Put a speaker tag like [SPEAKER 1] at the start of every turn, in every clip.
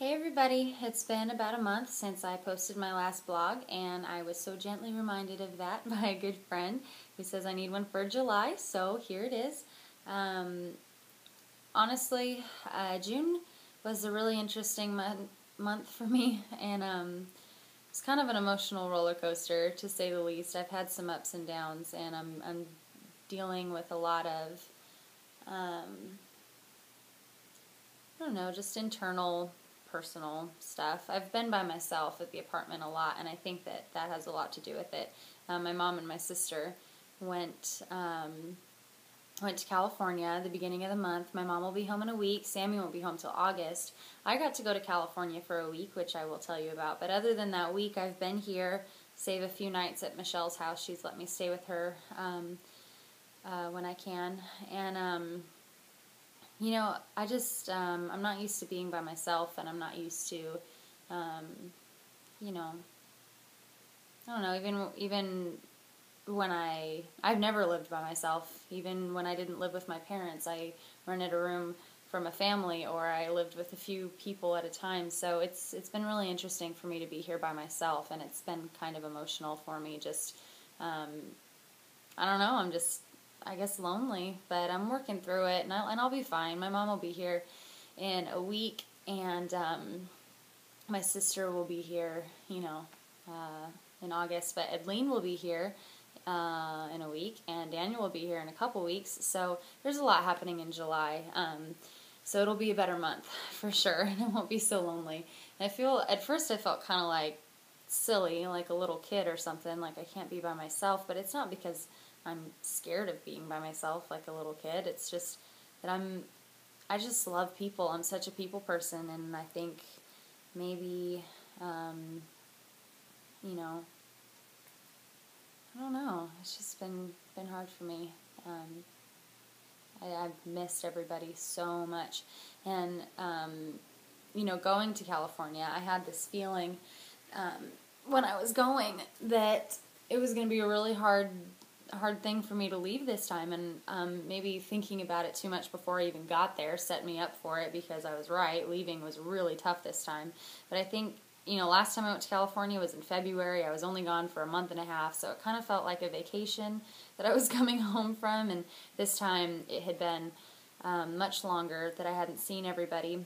[SPEAKER 1] Hey everybody, it's been about a month since I posted my last blog, and I was so gently reminded of that by a good friend who says I need one for July, so here it is. Honestly, June was a really interesting month for me, and it's kind of an emotional roller coaster, to say the least. I've had some ups and downs, and I'm dealing with a lot of, I don't know, just internal personal stuff. I've been by myself at the apartment a lot, and I think that has a lot to do with it. My mom and my sister went to California at the beginning of the month. My mom will be home in a week. Sammy won't be home till August. I got to go to California for a week, which I will tell you about. But other than that week, I've been here, save a few nights at Michelle's house. She's let me stay with her when I can. And you know, I just, I'm not used to being by myself, and I'm not used to, you know, I don't know, even when I've never lived by myself. Even when I didn't live with my parents, I rented a room from a family, or I lived with a few people at a time. So it's been really interesting for me to be here by myself, and it's been kind of emotional for me. Just, I don't know, I'm just, I guess, lonely, but I'm working through it, and I'll be fine. My mom will be here in a week, and my sister will be here, you know, in August, but Edleen will be here in a week, and Daniel will be here in a couple weeks, so there's a lot happening in July, so it'll be a better month, for sure, and it won't be so lonely. And at first I felt kind of like silly, like a little kid or something, like I can't be by myself, but it's not because I'm scared of being by myself like a little kid. It's just that I just love people. I'm such a people person, and I think maybe, you know, I don't know. It's just been hard for me. I've missed everybody so much, and you know, going to California, I had this feeling when I was going that it was going to be a really hard thing for me to leave this time, and maybe thinking about it too much before I even got there set me up for it, because I was right. Leaving was really tough this time. But I think, you know, last time I went to California was in February. I was only gone for a month and a half, so it kind of felt like a vacation that I was coming home from, and this time it had been much longer that I hadn't seen everybody.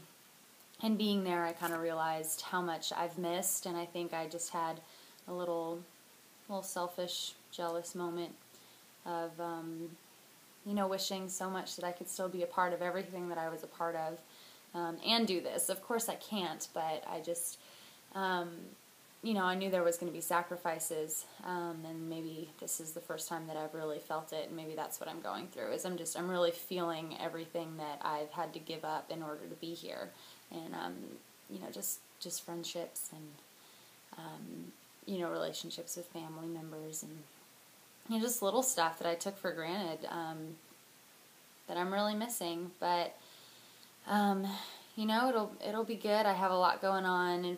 [SPEAKER 1] And being there, I kind of realized how much I've missed, and I think I just had a little selfish, jealous moment of, you know, wishing so much that I could still be a part of everything that I was a part of, and do this. Of course I can't, but I just, you know, I knew there was going to be sacrifices, and maybe this is the first time that I've really felt it, and maybe that's what I'm going through, is I'm really feeling everything that I've had to give up in order to be here, and, you know, just friendships, and, you know, relationships with family members, and, you know, just little stuff that I took for granted, that I'm really missing. But, you know, it'll be good. I have a lot going on in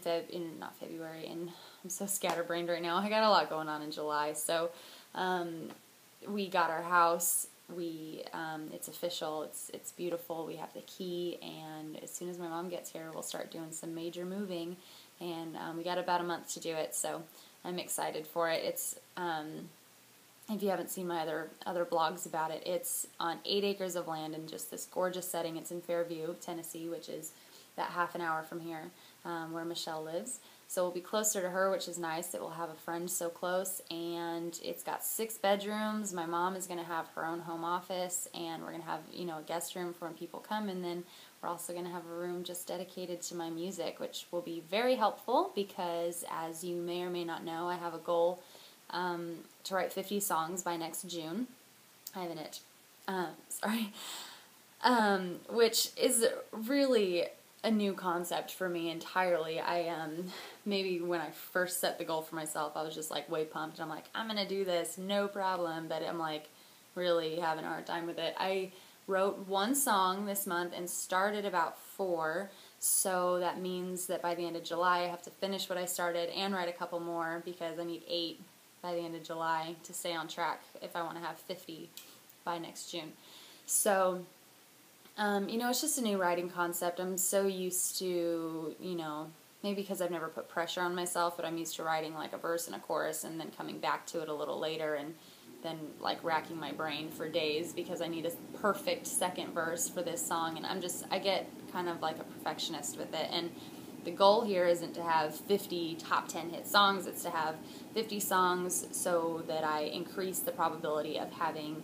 [SPEAKER 1] not February, and I'm so scatterbrained right now. I got a lot going on in July. So, we got our house. It's official. It's beautiful. We have the key, and as soon as my mom gets here, we'll start doing some major moving, and we got about a month to do it. So I'm excited for it. It's if you haven't seen my other blogs about it, it's on 8 acres of land in just this gorgeous setting. It's in Fairview, Tennessee, which is about half an hour from here, where Michelle lives. So we'll be closer to her, which is nice. It will have a friend so close, and it's got 6 bedrooms. My mom is going to have her own home office, and we're going to have, you know, a guest room for when people come, and then we're also going to have a room just dedicated to my music, which will be very helpful because, as you may or may not know, I have a goal to write 50 songs by next June. I have an itch. Sorry. Which is really a new concept for me entirely. Maybe when I first set the goal for myself, I was just like way pumped. I'm like, I'm going to do this, no problem. But I'm like really having a hard time with it. I wrote 1 song this month and started about 4. So that means that by the end of July, I have to finish what I started and write a couple more, because I need 8 by the end of July to stay on track if I want to have 50 by next June. So It's just a new writing concept. I'm so used to, maybe because I've never put pressure on myself, but I'm used to writing like a verse and a chorus and then coming back to it a little later and then like racking my brain for days because I need a perfect second verse for this song. And I get kind of like a perfectionist with it. And the goal here isn't to have 50 top 10 hit songs. It's to have 50 songs so that I increase the probability of having,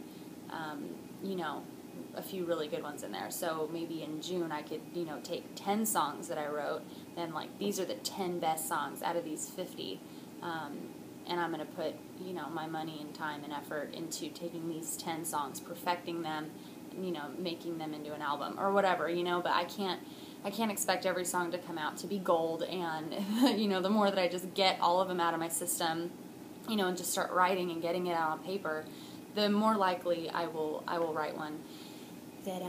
[SPEAKER 1] a few really good ones in there. So maybe in June I could, take 10 songs that I wrote and like these are the 10 best songs out of these 50. And I'm going to put, my money and time and effort into taking these 10 songs, perfecting them, making them into an album or whatever, but I can't expect every song to come out to be gold, and, the more that I just get all of them out of my system, and just start writing and getting it out on paper, the more likely I will write one that,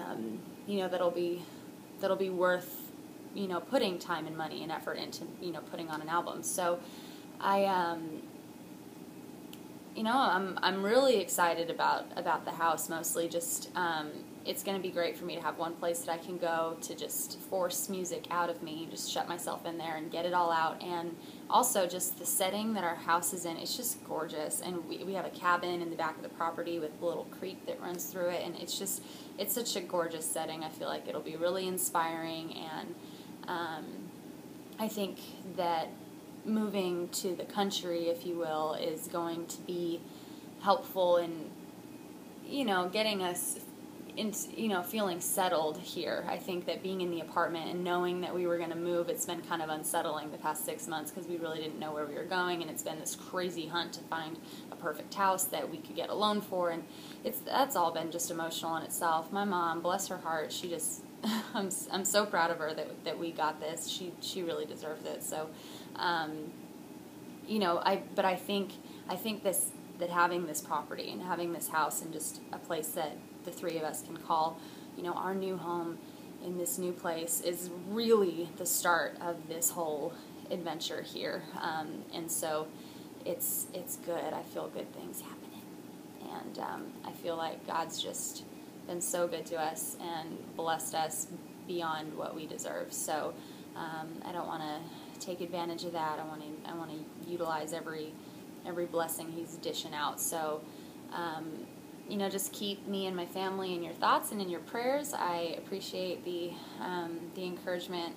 [SPEAKER 1] that'll be worth, putting time and money and effort into, putting on an album. So I'm really excited about the house, mostly just, it's going to be great for me to have one place that I can go to just force music out of me, just shut myself in there and get it all out. And also just the setting that our house is in, it's just gorgeous. And we have a cabin in the back of the property with a little creek that runs through it. And it's such a gorgeous setting. I feel like it'll be really inspiring. And I think that moving to the country, if you will, is going to be helpful in, getting us into, feeling settled here. I think that being in the apartment and knowing that we were going to move, it's been kind of unsettling the past 6 months because we really didn't know where we were going, and it's been this crazy hunt to find a perfect house that we could get a loan for, and that's all been just emotional in itself. My mom, bless her heart, she just, I'm so proud of her that we got this. She really deserved it. So, but I think that having this property and having this house and just a place that the three of us can call, our new home in this new place is really the start of this whole adventure here. And so it's good. I feel good things happening. And I feel like God's just been so good to us and blessed us beyond what we deserve. So I don't want to take advantage of that. I want to utilize every blessing He's dishing out. So, just keep me and my family in your thoughts and in your prayers. I appreciate the encouragement.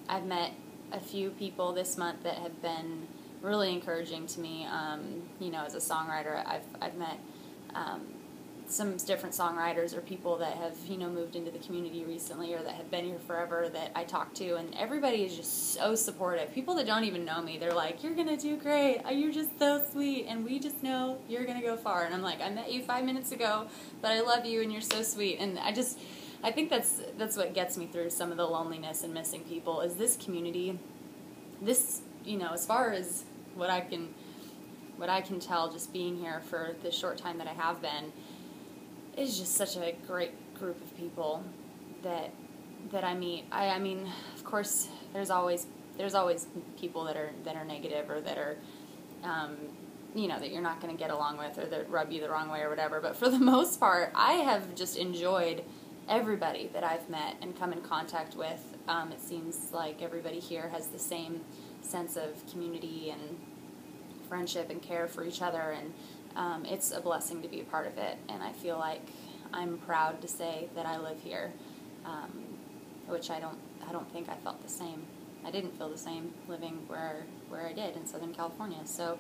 [SPEAKER 1] I've met a few people this month that have been really encouraging to me. As a songwriter, I've met some different songwriters or people that have, moved into the community recently or that have been here forever that I talk to, and everybody is just so supportive. People that don't even know me, they're like, "You're going to do great. You're just so sweet, and we just know you're going to go far." And I'm like, "I met you 5 minutes ago, but I love you, and you're so sweet." And I think that's what gets me through some of the loneliness and missing people is this community. This, as far as what I can tell just being here for the short time that I have been, is just such a great group of people that I meet. I mean, of course, there's always people that are negative or that are, that you're not going to get along with or that rub you the wrong way or whatever. But for the most part, I have just enjoyed everybody that I've met and come in contact with. It seems like everybody here has the same sense of community and friendship and care for each other, and it's a blessing to be a part of it, and I feel like I'm proud to say that I live here, which I don't think I felt the same. I didn't feel the same living where I did in Southern California. So,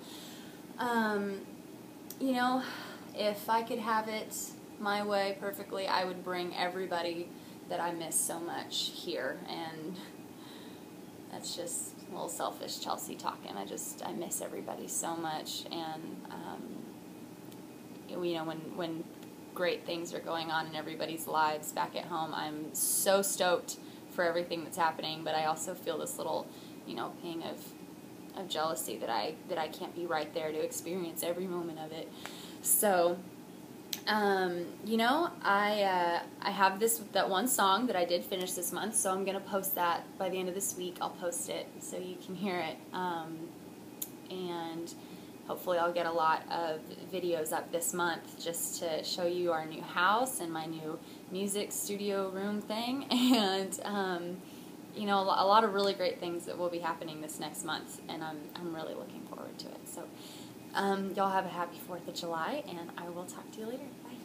[SPEAKER 1] if I could have it my way perfectly, I would bring everybody that I miss so much here, and that's just a little selfish Chelsea talking. I miss everybody so much, and when great things are going on in everybody's lives back at home, I'm so stoked for everything that's happening, but I also feel this little, pang of jealousy that I can't be right there to experience every moment of it. So, I have that one song that I did finish this month, so I'm going to post that by the end of this week. I'll post it so you can hear it, and hopefully I'll get a lot of videos up this month just to show you our new house and my new music studio room thing, and you know, a lot of really great things that will be happening this next month, and I'm really looking forward to it. So y'all have a happy 4th of July, and I will talk to you later. Bye.